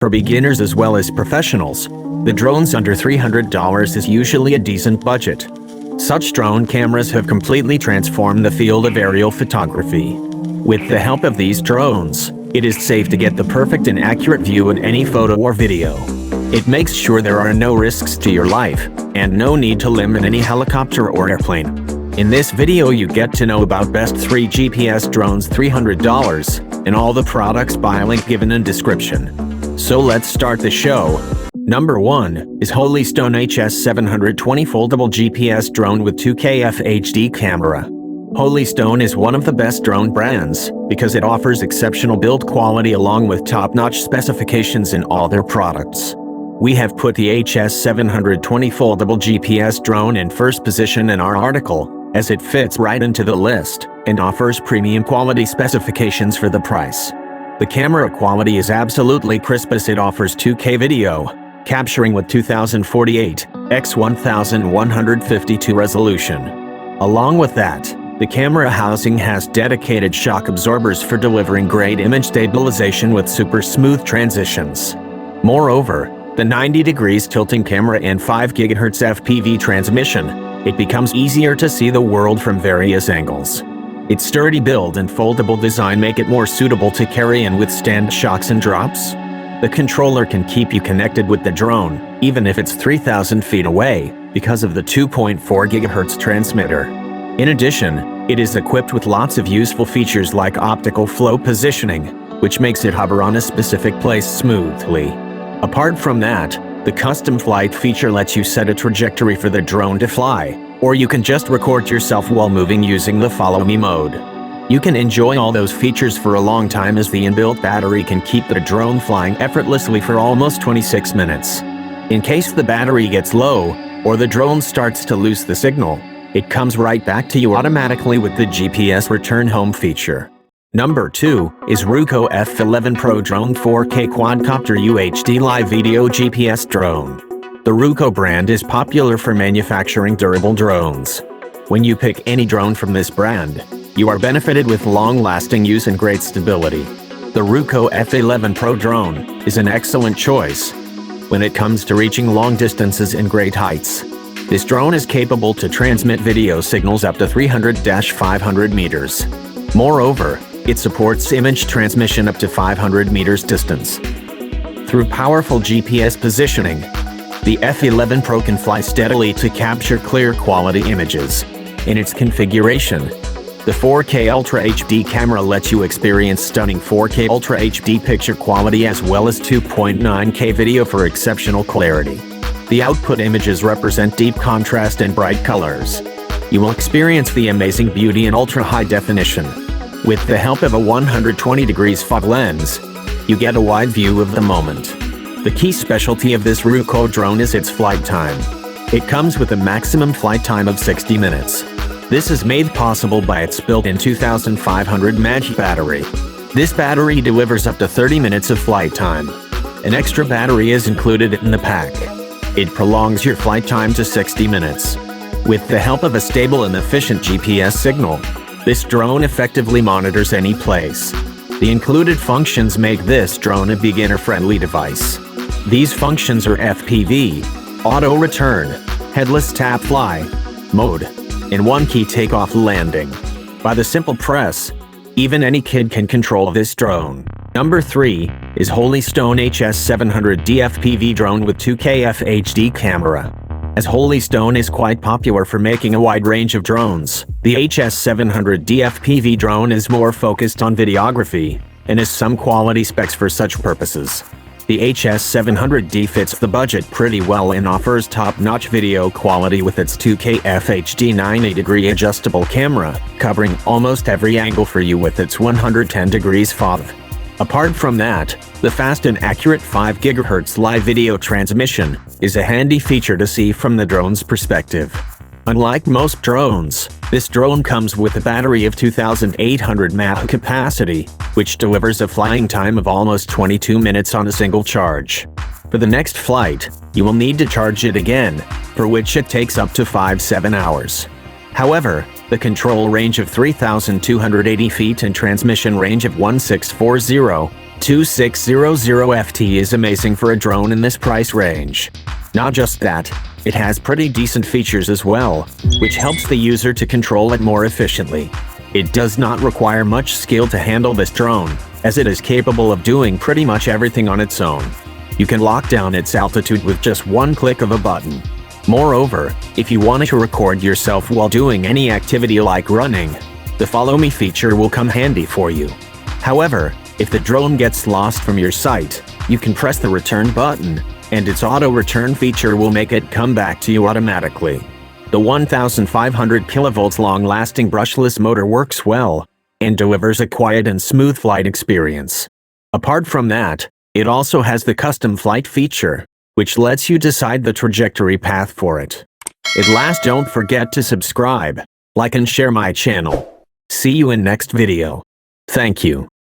For beginners as well as professionals, the drones under $300 is usually a decent budget. Such drone cameras have completely transformed the field of aerial photography. With the help of these drones, it is safe to get the perfect and accurate view in any photo or video. It makes sure there are no risks to your life, and no need to live in any helicopter or airplane. In this video you get to know about best 3 GPS drones $300, and all the products by a link given in description. So let's start the show. Number 1 is Holystone HS720 Foldable GPS Drone with 2K FHD Camera. Holystone is one of the best drone brands because it offers exceptional build quality along with top-notch specifications in all their products. We have put the HS720 Foldable GPS Drone in first position in our article, as it fits right into the list and offers premium quality specifications for the price. The camera quality is absolutely crisp as it offers 2K video, capturing with 2048 x 1152 resolution. Along with that, the camera housing has dedicated shock absorbers for delivering great image stabilization with super smooth transitions. Moreover, the 90 degrees tilting camera and 5 GHz FPV transmission, it becomes easier to see the world from various angles. Its sturdy build and foldable design make it more suitable to carry and withstand shocks and drops. The controller can keep you connected with the drone, even if it's 3,000 feet away, because of the 2.4 GHz transmitter. In addition, it is equipped with lots of useful features like optical flow positioning, which makes it hover on a specific place smoothly. Apart from that, the custom flight feature lets you set a trajectory for the drone to fly, or you can just record yourself while moving using the follow me mode. You can enjoy all those features for a long time as the inbuilt battery can keep the drone flying effortlessly for almost 26 minutes. In case the battery gets low, or the drone starts to lose the signal, it comes right back to you automatically with the GPS return home feature. Number 2 is Ruko F11 Pro Drone 4K Quadcopter UHD Live Video GPS Drone. The Ruko brand is popular for manufacturing durable drones. When you pick any drone from this brand, you are benefited with long-lasting use and great stability. The Ruko F11 Pro Drone is an excellent choice when it comes to reaching long distances and great heights. This drone is capable to transmit video signals up to 300-500 meters. Moreover, it supports image transmission up to 500 meters distance. Through powerful GPS positioning, the F11 Pro can fly steadily to capture clear quality images. In its configuration, the 4K Ultra HD camera lets you experience stunning 4K Ultra HD picture quality as well as 2.9K video for exceptional clarity. The output images represent deep contrast and bright colors. You will experience the amazing beauty in ultra-high definition. With the help of a 120 degrees fog lens, you get a wide view of the moment. The key specialty of this Ruko drone is its flight time. It comes with a maximum flight time of 60 minutes. This is made possible by its built-in 2500 mAh battery. This battery delivers up to 30 minutes of flight time. An extra battery is included in the pack. It prolongs your flight time to 60 minutes. With the help of a stable and efficient GPS signal, this drone effectively monitors any place. The included functions make this drone a beginner-friendly device. These functions are FPV, auto return, headless tap fly mode, and one-key takeoff landing. By the simple press, even any kid can control this drone. Number 3 is Holystone HS700D FPV Drone with 2K FHD Camera. As Holystone is quite popular for making a wide range of drones, the HS700D FPV drone is more focused on videography and has some quality specs for such purposes. The HS700D fits the budget pretty well and offers top-notch video quality with its 2K FHD 90-degree adjustable camera, covering almost every angle for you with its 110 degrees FOV. Apart from that, the fast and accurate 5 GHz live video transmission is a handy feature to see from the drone's perspective. Unlike most drones, this drone comes with a battery of 2,800 mAh capacity, which delivers a flying time of almost 22 minutes on a single charge. For the next flight, you will need to charge it again, for which it takes up to 5-7 hours. However, the control range of 3,280 feet and transmission range of 1640 2600FT is amazing for a drone in this price range. Not just that, it has pretty decent features as well, which helps the user to control it more efficiently. It does not require much skill to handle this drone, as it is capable of doing pretty much everything on its own. You can lock down its altitude with just one click of a button. Moreover, if you wanted to record yourself while doing any activity like running, the Follow Me feature will come handy for you. However, if the drone gets lost from your sight, you can press the return button, and its auto-return feature will make it come back to you automatically. The 1500 kV long-lasting brushless motor works well, and delivers a quiet and smooth flight experience. Apart from that, it also has the custom flight feature, which lets you decide the trajectory path for it. At last, don't forget to subscribe, like and share my channel. See you in next video. Thank you.